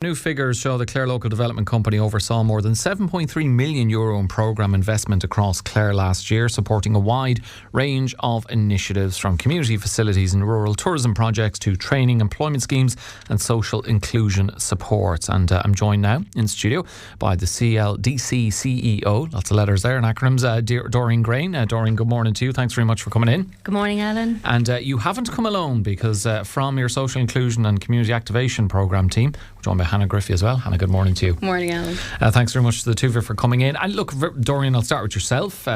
New figures show the Clare Local Development Company oversaw more than €7.3 million in programme investment across Clare last year, supporting a wide range of initiatives from community facilities and rural tourism projects to training, employment schemes and social inclusion supports. And I'm joined now in studio by the CLDC CEO, lots of letters there and acronyms, Doirin Grain. Doirin, good morning to you. Thanks very much for coming in. Good morning, Alan. And you haven't come alone, because from your social inclusion and community activation programme team, we're joined by Hannah Griffey as well. Hannah, good morning to you. Morning, Alan. Thanks very much to the two of you for coming in. And look, Doirin, I'll start with yourself.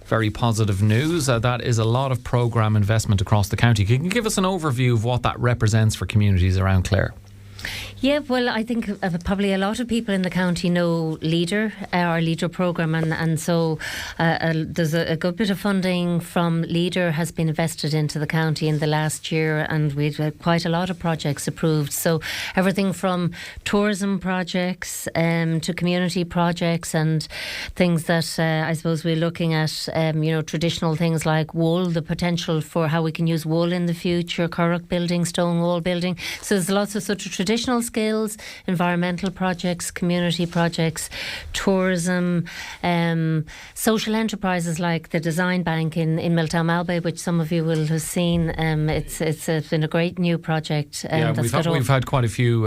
Very positive news. That is a lot of programme investment across the county. Can you give us an overview of what that represents for communities around Clare? Yeah, well, I think probably a lot of people in the county know Leader, our Leader programme, and so there's a good bit of funding from Leader has been invested into the county in the last year, and we've had quite a lot of projects approved. So everything from tourism projects to community projects and things that I suppose we're looking at, traditional things like wool, the potential for how we can use wool in the future, Curragh building, stone wall building. So there's lots of sort of traditional skills, environmental projects, community projects, tourism, social enterprises like the Design Bank in Milltown Malbay, which some of you will have seen. It's been a great new project. We've had quite a few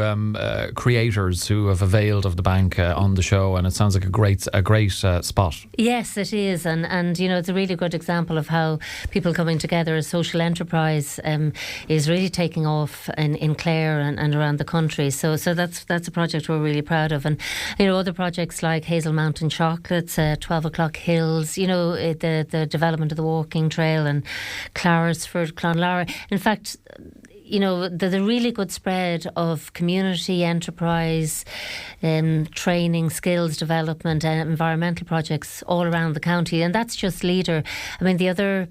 creators who have availed of the bank on the show, and it sounds like a great spot. Yes, it is, and it's a really good example of how people coming together as social enterprise is really taking off in Clare and around the country. So that's a project we're really proud of. And other projects like Hazel Mountain Chocolates, 12 O'Clock Hills, the development of the walking trail, and Claresford, Clonlara. In fact, there's a really good spread of community enterprise, training, skills development and environmental projects all around the county, and that's just Leader. I mean, the other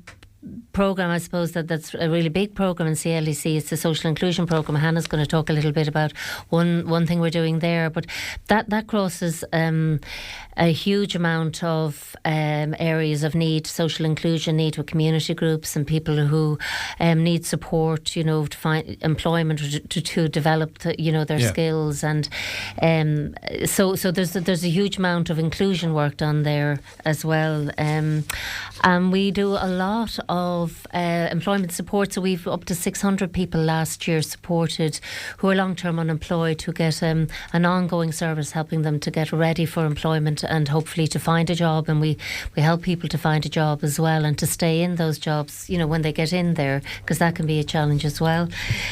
programme, I suppose, that's a really big programme in CLDC is the social inclusion programme. Hannah's going to talk a little bit about one thing we're doing there, but that crosses a huge amount of areas of need, social inclusion need with community groups and people who need support, to find employment, to develop their skills, and so there's a huge amount of inclusion work done there as well, and we do a lot of employment support. So we've up to 600 people last year supported who are long-term unemployed, who get an ongoing service helping them to get ready for employment and hopefully to find a job. And we help people to find a job as well and to stay in those jobs, when they get in there, because that can be a challenge as well.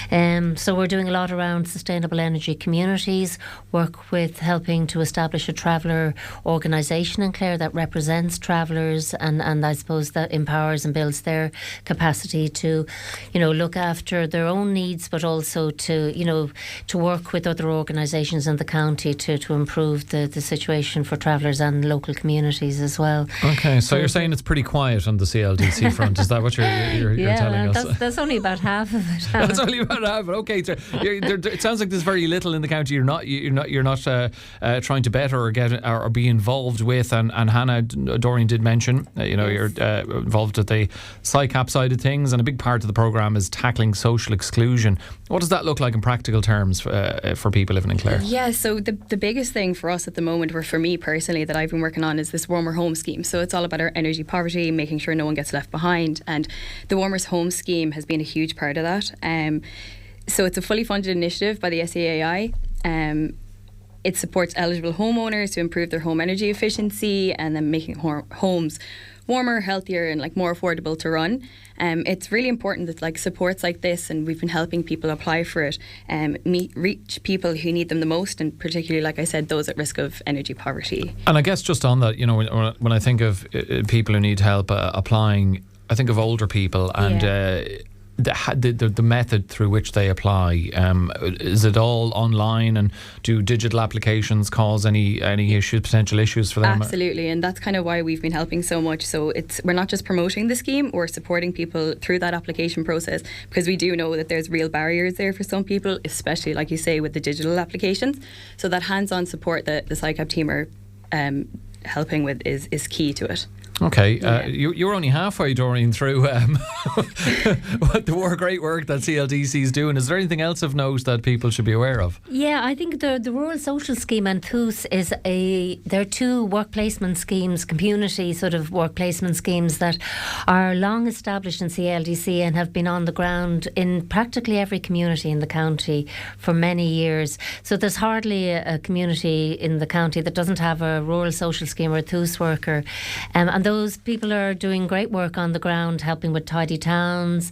So we're doing a lot around sustainable energy communities, work with helping to establish a traveller organisation in Clare that represents travellers and I suppose that empowers and builds their capacity to, look after their own needs, but also to work with other organisations in the county to improve the situation for travellers and local communities as well. Okay, so you're saying it's pretty quiet on the CLDC front. Is that what you're telling us? That's only about half of it. That's only about half of it. Okay, so it sounds like there's very little in the county you're not trying to better or get or be involved with. And Hannah, Doirin did mention, you're involved at the SciCap side of things, and a big part of the programme is tackling social exclusion. What does that look like in practical terms for people living in Clare? Yeah, so the biggest thing for us at the moment, or for me personally, that I've been working on is this Warmer Home scheme. So it's all about our energy poverty, making sure no one gets left behind, and the Warmer's Home scheme has been a huge part of that. So it's a fully funded initiative by the SEAI. It supports eligible homeowners to improve their home energy efficiency and then making homes warmer, healthier and more affordable to run. It's really important that supports like this, and we've been helping people apply for it, reach people who need them the most, and particularly, like I said, those at risk of energy poverty. And I guess just on that, when I think of people who need help applying, I think of older people and the method through which they apply. Is it all online, and do digital applications cause any issues, potential issues for them? Absolutely, and that's kind of why we've been helping so much. So we're not just promoting the scheme, we're supporting people through that application process, because we do know that there's real barriers there for some people, especially like you say with the digital applications. So that hands-on support that the SciCap team are helping with is key to it. Okay, you're only halfway, Doirin, through the great work that CLDC is doing. Is there anything else of note that people should be aware of? Yeah, I think the Rural Social Scheme and THUS they're two work placement schemes, community sort of work placement schemes that are long established in CLDC and have been on the ground in practically every community in the county for many years. So there's hardly a community in the county that doesn't have a Rural Social Scheme or a THUS worker. And those people are doing great work on the ground, helping with tidy towns,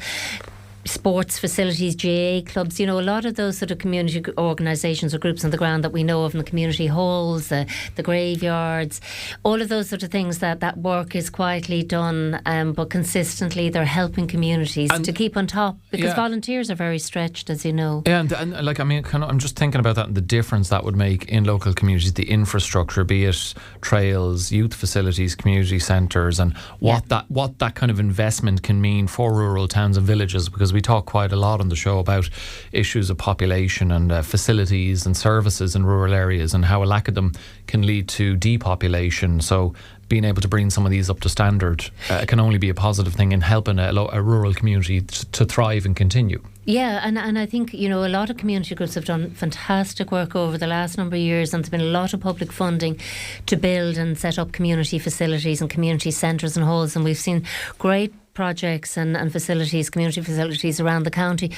sports facilities, GA clubs, a lot of those sort of community organisations or groups on the ground that we know of in the community halls, the graveyards, all of those sort of things, that work is quietly done, but consistently they're helping communities to keep on top, because volunteers are very stretched, as you know. Yeah, and like, I mean, I'm just thinking about that and the difference that would make in local communities, the infrastructure, be it trails, youth facilities, community centres, and what that kind of investment can mean for rural towns and villages, because we talk quite a lot on the show about issues of population and facilities and services in rural areas, and how a lack of them can lead to depopulation. So being able to bring some of these up to standard can only be a positive thing in helping a rural community to thrive and continue. Yeah, and I think, a lot of community groups have done fantastic work over the last number of years, and there's been a lot of public funding to build and set up community facilities and community centres and halls, and we've seen great projects and facilities, community facilities around the county.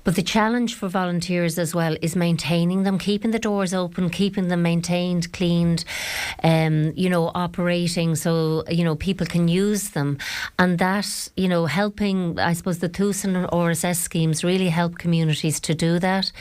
But the challenge for volunteers as well is maintaining them, keeping the doors open, keeping them maintained, cleaned, operating so, people can use them. And that, helping, I suppose the THUS and RSS schemes really help communities to do that.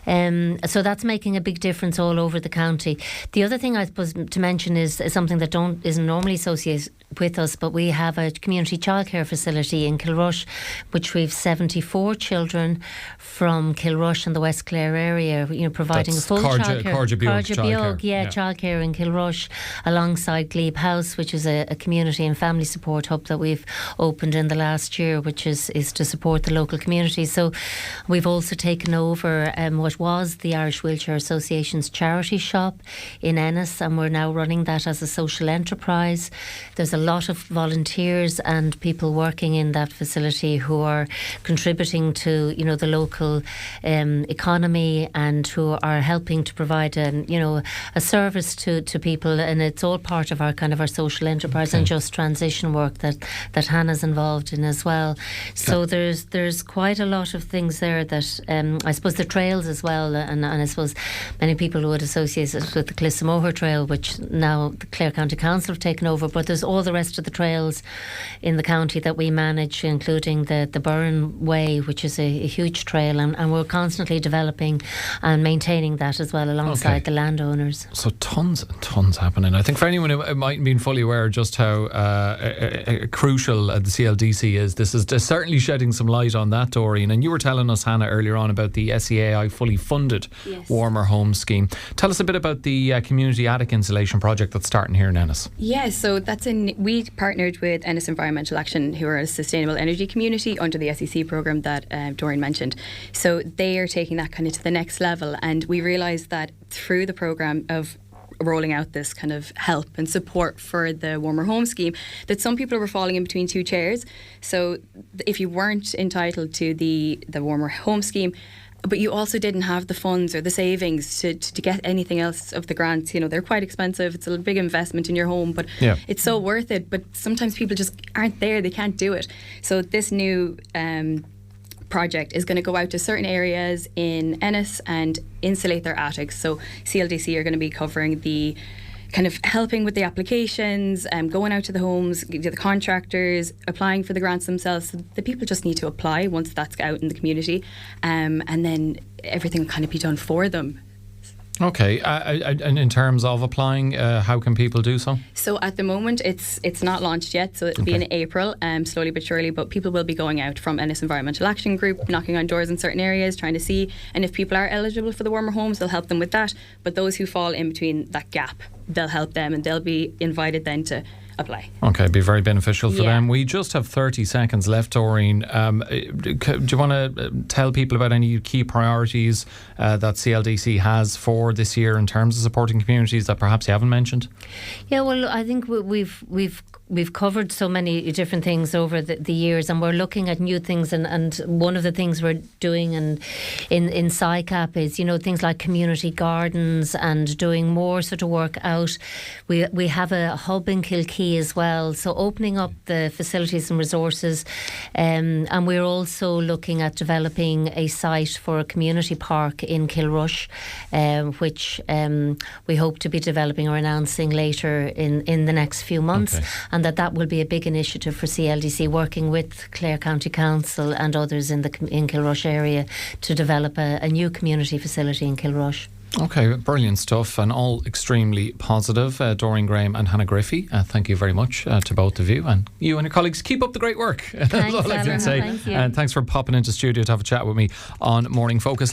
So that's making a big difference all over the county. The other thing I suppose to mention is something that isn't normally associated with us, but we have a community childcare facility in Kilrush, which we've 74 children from Kilrush and the West Clare area, providing a full childcare. Childcare in Kilrush, alongside Glebe House, which is a community and family support hub that we've opened in the last year, which is to support the local community. So we've also taken over what was the Irish Wheelchair Association's charity shop in Ennis, and we're now running that as a social enterprise. There's a lot of volunteers and people working in that facility who are contributing to the local economy, and who are helping to provide a service to people, and it's all part of our social enterprise and just transition work that Hannah's involved in as well. So there's quite a lot of things there that I suppose the trails as well, and I suppose many people would associate it with the Clissamoher Trail, which now the Clare County Council have taken over, but there's all the rest of the trails in the county that we manage, including the Burren Way, which is a huge trail, and we're constantly developing and maintaining that as well alongside the landowners. So tons and tons happening. I think for anyone who mightn't be fully aware just how crucial the CLDC is, this is certainly shedding some light on that, Doirin. And you were telling us, Hannah, earlier on about the SEAI fully funded Warmer Home Scheme. Tell us a bit about the community attic insulation project that's starting here in Ennis. Yeah, so we partnered with Ennis Environmental Action, who are a sustainable energy community under the SEC programme that Doirin mentioned. So they are taking that kind of to the next level, and we realised that through the programme of rolling out this kind of help and support for the Warmer Home Scheme, that some people were falling in between two chairs. So if you weren't entitled to the Warmer Home Scheme, but you also didn't have the funds or the savings to get anything else of the grants, they're quite expensive. It's a big investment in your home, but it's so worth it. But sometimes people just aren't there, they can't do it. So this new project is going to go out to certain areas in Ennis and insulate their attics. So CLDC are going to be covering the kind of helping with the applications, going out to the homes, the contractors, applying for the grants themselves. So the people just need to apply once that's out in the community, and then everything will kind of be done for them. Okay, and in terms of applying, how can people do so? So at the moment, it's not launched yet, so it'll be in April, slowly but surely. But people will be going out from Ennis Environmental Action Group, knocking on doors in certain areas, trying to see. And if people are eligible for the warmer homes, they'll help them with that. But those who fall in between that gap, they'll help them and they'll be invited then to apply. Okay, be very beneficial for Yeah. them. We just have 30 seconds left, Doirin. Do you want to tell people about any key priorities that CLDC has for this year in terms of supporting communities that perhaps you haven't mentioned? Yeah, well, I think we've covered so many different things over the years, and we're looking at new things. And one of the things we're doing in SciCap is, you know, things like community gardens and doing more sort of work out. We have a hub in Kilkee as well, so opening up the facilities and resources. And we're also looking at developing a site for a community park in Kilrush, which we hope to be developing or announcing later in the next few months. Okay. And that will be a big initiative for CLDC, working with Clare County Council and others in Kilrush area to develop a new community facility in Kilrush. Okay, brilliant stuff, and all extremely positive. Doirin Graham and Hannah Griffey, thank you very much to both of you, and you and your colleagues keep up the great work. That's all I can say. Thank you. And thanks for popping into studio to have a chat with me on Morning Focus.